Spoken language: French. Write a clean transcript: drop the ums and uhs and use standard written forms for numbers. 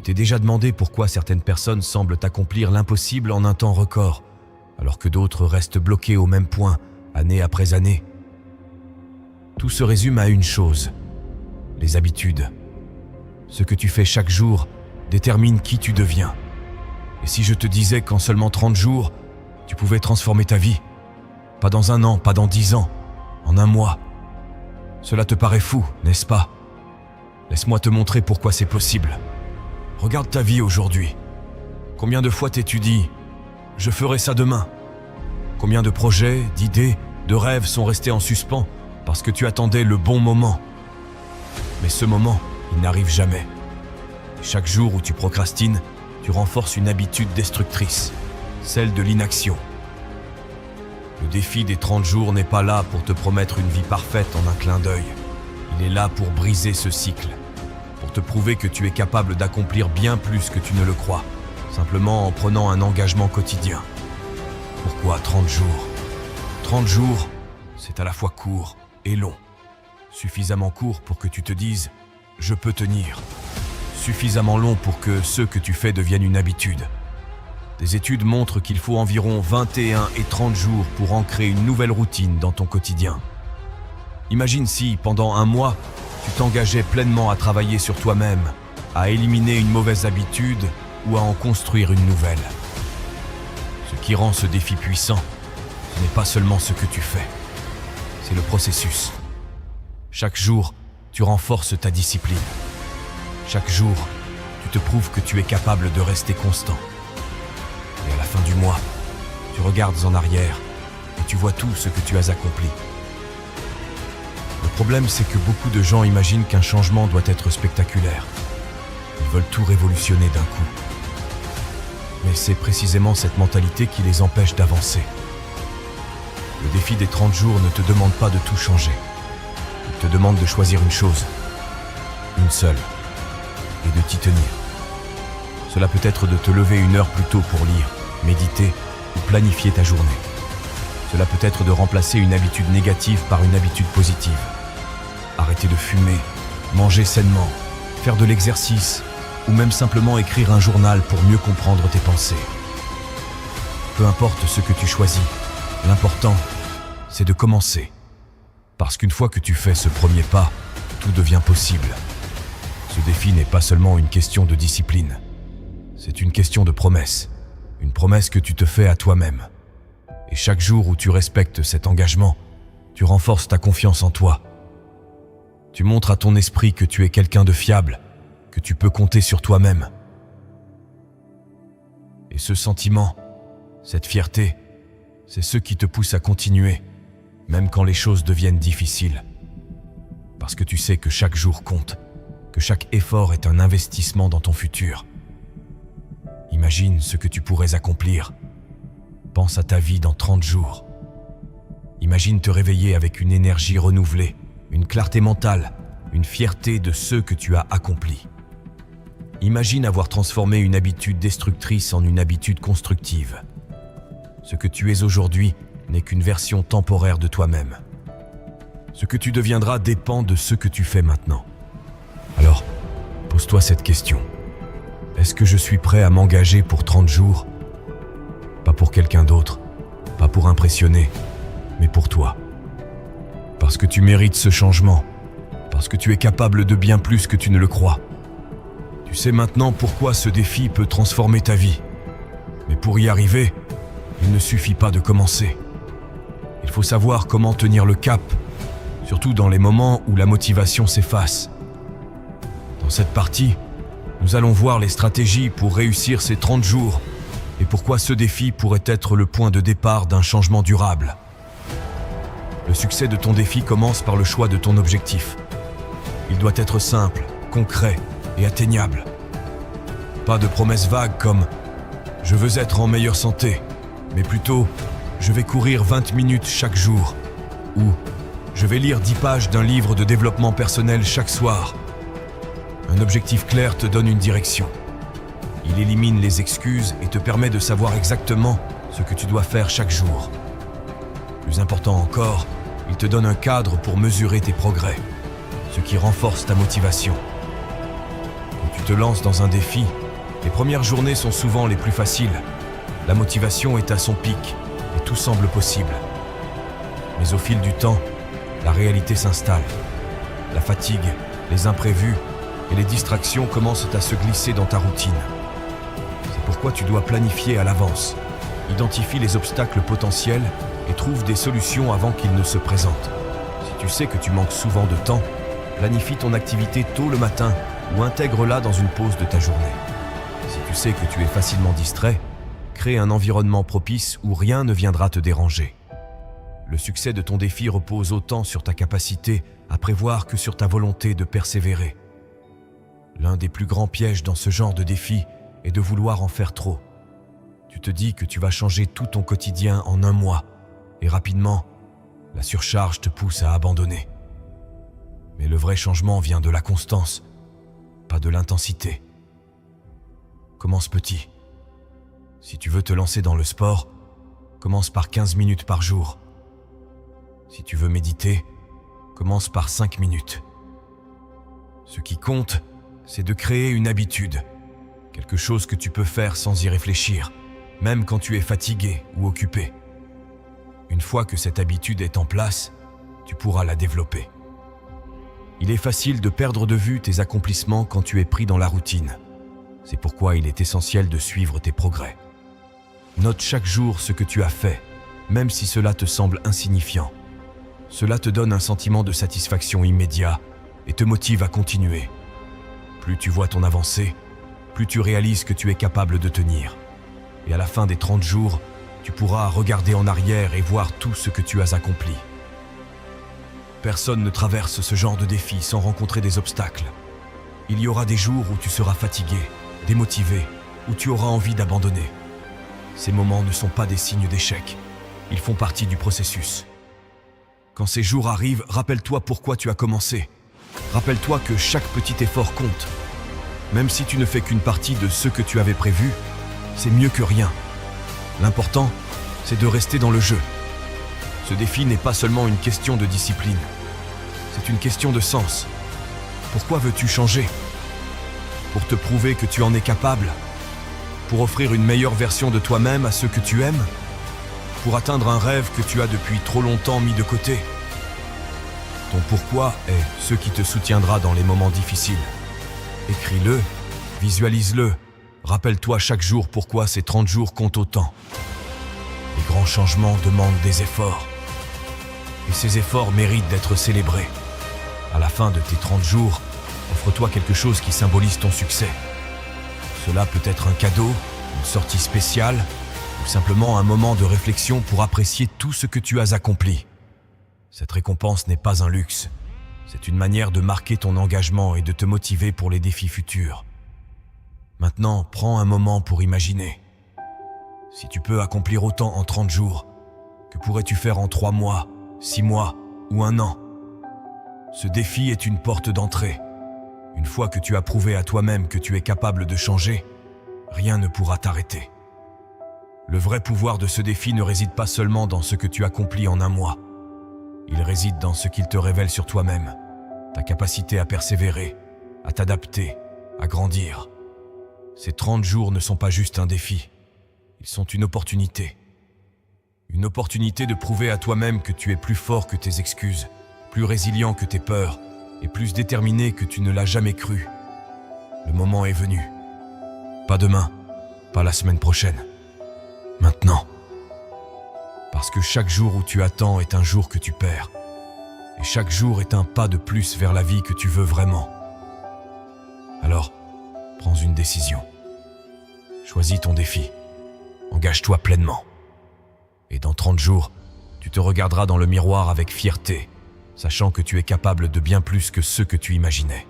t'es déjà demandé pourquoi certaines personnes semblent accomplir l'impossible en un temps record, alors que d'autres restent bloqués au même point, année après année? Tout se résume à une chose: les habitudes. Ce que tu fais chaque jour détermine qui tu deviens. Et si je te disais qu'en seulement 30 jours, tu pouvais transformer ta vie? Pas dans un an, pas dans 10 ans, en un mois. Cela te paraît fou, n'est-ce pas? Laisse-moi te montrer pourquoi c'est possible. Regarde ta vie aujourd'hui. Combien de fois t'es-tu dit « je ferai ça demain » ? Combien de projets, d'idées, de rêves sont restés en suspens parce que tu attendais le bon moment? Mais ce moment, il n'arrive jamais. Chaque jour où tu procrastines, tu renforces une habitude destructrice, celle de l'inaction. Le défi des 30 jours n'est pas là pour te promettre une vie parfaite en un clin d'œil. Il est là pour briser ce cycle, pour te prouver que tu es capable d'accomplir bien plus que tu ne le crois, simplement en prenant un engagement quotidien. Pourquoi 30 jours? 30 jours, c'est à la fois court et long. Suffisamment court pour que tu te dises « je peux tenir ». Suffisamment long pour que ce que tu fais devienne une habitude. Des études montrent qu'il faut environ 21 et 30 jours pour ancrer une nouvelle routine dans ton quotidien. Imagine si, pendant un mois, tu t'engageais pleinement à travailler sur toi-même, à éliminer une mauvaise habitude ou à en construire une nouvelle. Ce qui rend ce défi puissant, ce n'est pas seulement ce que tu fais, c'est le processus. Chaque jour, tu renforces ta discipline. Chaque jour, tu te prouves que tu es capable de rester constant. Et à la fin du mois, tu regardes en arrière et tu vois tout ce que tu as accompli. Le problème, c'est que beaucoup de gens imaginent qu'un changement doit être spectaculaire. Ils veulent tout révolutionner d'un coup. Mais c'est précisément cette mentalité qui les empêche d'avancer. Le défi des 30 jours ne te demande pas de tout changer. Il te demande de choisir une chose, une seule, et de t'y tenir. Cela peut être de te lever 1 heure plus tôt pour lire, méditer ou planifier ta journée. Cela peut être de remplacer une habitude négative par une habitude positive. Arrêter de fumer, manger sainement, faire de l'exercice ou même simplement écrire un journal pour mieux comprendre tes pensées. Peu importe ce que tu choisis, l'important, c'est de commencer. Parce qu'une fois que tu fais ce premier pas, tout devient possible. Ce défi n'est pas seulement une question de discipline. C'est une question de promesse. Une promesse que tu te fais à toi-même. Et chaque jour où tu respectes cet engagement, tu renforces ta confiance en toi. Tu montres à ton esprit que tu es quelqu'un de fiable, que tu peux compter sur toi-même. Et ce sentiment, cette fierté, c'est ce qui te pousse à continuer, même quand les choses deviennent difficiles. Parce que tu sais que chaque jour compte, que chaque effort est un investissement dans ton futur. Imagine ce que tu pourrais accomplir. Pense à ta vie dans 30 jours. Imagine te réveiller avec une énergie renouvelée, une clarté mentale, une fierté de ce que tu as accompli. Imagine avoir transformé une habitude destructrice en une habitude constructive. Ce que tu es aujourd'hui n'est qu'une version temporaire de toi-même. Ce que tu deviendras dépend de ce que tu fais maintenant. Alors, pose-toi cette question. Est-ce que je suis prêt à m'engager pour 30 jours? Pas pour quelqu'un d'autre, pas pour impressionner, mais pour toi. Parce que tu mérites ce changement, parce que tu es capable de bien plus que tu ne le crois. Tu sais maintenant pourquoi ce défi peut transformer ta vie. Mais pour y arriver, il ne suffit pas de commencer. Il faut savoir comment tenir le cap, surtout dans les moments où la motivation s'efface. Dans cette partie, nous allons voir les stratégies pour réussir ces 30 jours et pourquoi ce défi pourrait être le point de départ d'un changement durable. Le succès de ton défi commence par le choix de ton objectif. Il doit être simple, concret et atteignable. Pas de promesses vagues comme « je veux être en meilleure santé », mais plutôt « je vais courir 20 minutes chaque jour » ou « je vais lire 10 pages d'un livre de développement personnel chaque soir ». Un objectif clair te donne une direction. Il élimine les excuses et te permet de savoir exactement ce que tu dois faire chaque jour. Plus important encore, il te donne un cadre pour mesurer tes progrès, ce qui renforce ta motivation. Quand tu te lances dans un défi, les premières journées sont souvent les plus faciles. La motivation est à son pic et tout semble possible. Mais au fil du temps, la réalité s'installe. La fatigue, les imprévus et les distractions commencent à se glisser dans ta routine. C'est pourquoi tu dois planifier à l'avance. Identifie les obstacles potentiels et trouve des solutions avant qu'ils ne se présentent. Si tu sais que tu manques souvent de temps, planifie ton activité tôt le matin ou intègre-la dans une pause de ta journée. Si tu sais que tu es facilement distrait, crée un environnement propice où rien ne viendra te déranger. Le succès de ton défi repose autant sur ta capacité à prévoir que sur ta volonté de persévérer. L'un des plus grands pièges dans ce genre de défi est de vouloir en faire trop. Tu te dis que tu vas changer tout ton quotidien en un mois et rapidement, la surcharge te pousse à abandonner. Mais le vrai changement vient de la constance, pas de l'intensité. Commence petit. Si tu veux te lancer dans le sport, commence par 15 minutes par jour. Si tu veux méditer, commence par 5 minutes. Ce qui compte, c'est de créer une habitude, quelque chose que tu peux faire sans y réfléchir, même quand tu es fatigué ou occupé. Une fois que cette habitude est en place, tu pourras la développer. Il est facile de perdre de vue tes accomplissements quand tu es pris dans la routine. C'est pourquoi il est essentiel de suivre tes progrès. Note chaque jour ce que tu as fait, même si cela te semble insignifiant. Cela te donne un sentiment de satisfaction immédiat et te motive à continuer. Plus tu vois ton avancée, plus tu réalises que tu es capable de tenir. Et à la fin des 30 jours, tu pourras regarder en arrière et voir tout ce que tu as accompli. Personne ne traverse ce genre de défi sans rencontrer des obstacles. Il y aura des jours où tu seras fatigué, démotivé, où tu auras envie d'abandonner. Ces moments ne sont pas des signes d'échec. Ils font partie du processus. Quand ces jours arrivent, rappelle-toi pourquoi tu as commencé. Rappelle-toi que chaque petit effort compte. Même si tu ne fais qu'une partie de ce que tu avais prévu, c'est mieux que rien. L'important, c'est de rester dans le jeu. Ce défi n'est pas seulement une question de discipline. C'est une question de sens. Pourquoi veux-tu changer? Pour te prouver que tu en es capable? Pour offrir une meilleure version de toi-même à ceux que tu aimes? Pour atteindre un rêve que tu as depuis trop longtemps mis de côté? Ton pourquoi est ce qui te soutiendra dans les moments difficiles. Écris-le, visualise-le, rappelle-toi chaque jour pourquoi ces 30 jours comptent autant. Les grands changements demandent des efforts. Et ces efforts méritent d'être célébrés. À la fin de tes 30 jours, offre-toi quelque chose qui symbolise ton succès. Cela peut être un cadeau, une sortie spéciale, ou simplement un moment de réflexion pour apprécier tout ce que tu as accompli. Cette récompense n'est pas un luxe. C'est une manière de marquer ton engagement et de te motiver pour les défis futurs. Maintenant, prends un moment pour imaginer. Si tu peux accomplir autant en 30 jours, que pourrais-tu faire en 3 mois, 6 mois ou 1 an? Ce défi est une porte d'entrée. Une fois que tu as prouvé à toi-même que tu es capable de changer, rien ne pourra t'arrêter. Le vrai pouvoir de ce défi ne réside pas seulement dans ce que tu accomplis en 1 mois. Il réside dans ce qu'il te révèle sur toi-même, ta capacité à persévérer, à t'adapter, à grandir. Ces 30 jours ne sont pas juste un défi, ils sont une opportunité. Une opportunité de prouver à toi-même que tu es plus fort que tes excuses, plus résilient que tes peurs et plus déterminé que tu ne l'as jamais cru. Le moment est venu. Pas demain, pas la semaine prochaine. Maintenant. Parce que chaque jour où tu attends est un jour que tu perds. Et chaque jour est un pas de plus vers la vie que tu veux vraiment. Alors, prends une décision. Choisis ton défi. Engage-toi pleinement. Et dans 30 jours, tu te regarderas dans le miroir avec fierté, sachant que tu es capable de bien plus que ce que tu imaginais.